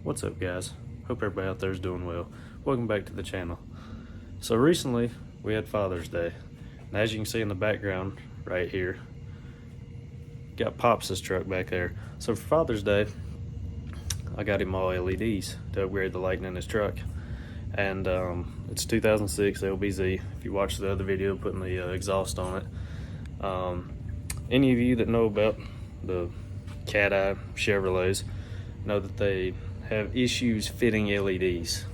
What's up, guys? Hope everybody out there is doing well. Welcome back to the channel. So recently we had Father's Day, and as you can see in the background right here, got Pops' truck back there. So for Father's Day I got him all LEDs to upgrade the lighting in his truck, and it's 2006 LBZ. If you watched the other video putting the exhaust on it, any of you that know about the Cateye Chevrolets know that they have issues fitting LEDs.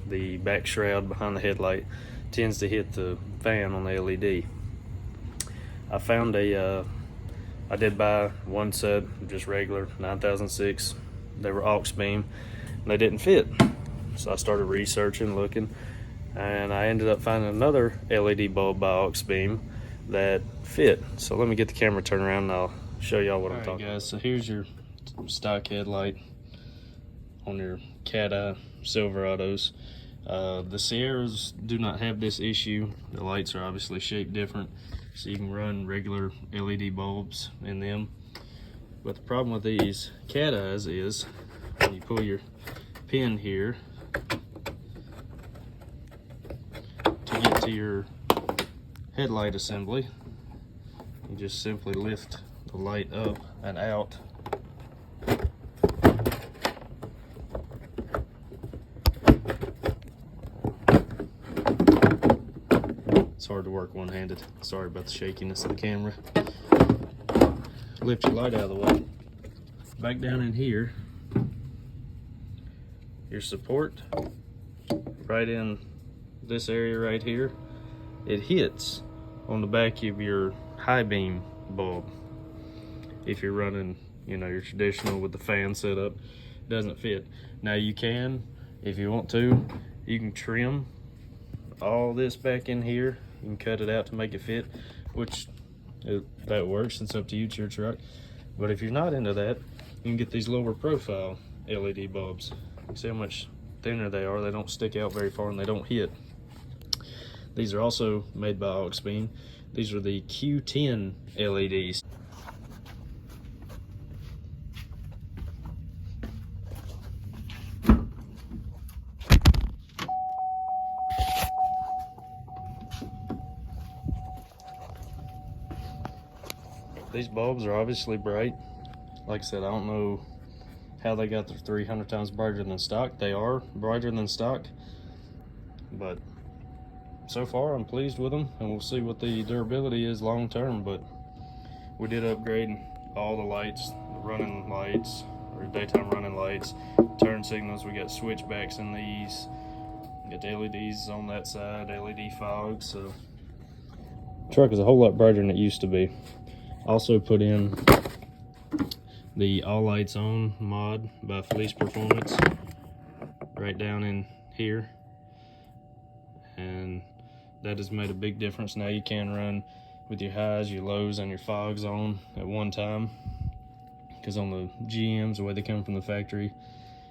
The back shroud behind the headlight tends to hit the fan on the LED. I found I did buy one set, just regular 9006. They were aux beam and they didn't fit. So I started researching, looking, and I ended up finding another LED bulb by aux beam that fit. So let me get the camera turned around and I'll show y'all what I'm talking about. Guys, so here's your stock headlight on your Cateye Silverados. The Sierras do not have this issue. The lights are obviously shaped different, so you can run regular LED bulbs in them. But the problem with these Cateyes is when you pull your pin here to get to your headlight assembly, you just simply lift the light up and out. It's hard to work one-handed. Sorry about the shakiness of the camera. Lift your light out of the way. Back down in here, your support, right in this area right here, it hits on the back of your high beam bulb. If you're running, you know, your traditional with the fan setup, it doesn't fit. Now you can, if you want to, you can trim all this back in here. You can cut it out to make it fit, which that works. It's up to you, it's your truck. But if you're not into that, you can get these lower profile LED bulbs. You see how much thinner they are. They don't stick out very far and they don't hit. These are also made by aux beam. These are the Q10 LEDs. These bulbs are obviously bright. Like I said, I don't know how they got their 300 times brighter than stock. They are brighter than stock, but so far I'm pleased with them, and we'll see what the durability is long term. But we did upgrade all the lights, the running lights, or daytime running lights, turn signals. We got switchbacks in these. We got the LEDs on that side, LED fog. So the truck is a whole lot brighter than it used to be. Also put in the all lights on mod by Fleece Performance right down in here, and that has made a big difference. Now you can run with your highs, your lows, and your fogs on at one time, because on the GMs, the way they come from the factory,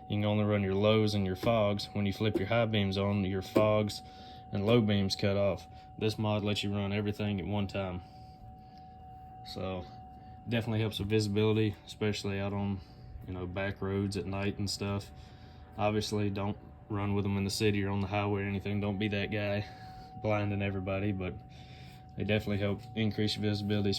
you can only run your lows and your fogs. When you flip your high beams on, your fogs and low beams cut off. This mod lets you run everything at one time. So definitely helps with visibility, especially out on, you know, back roads at night and stuff. Obviously don't run with them in the city or on the highway or anything. Don't be that guy blinding everybody, but they definitely help increase your visibility.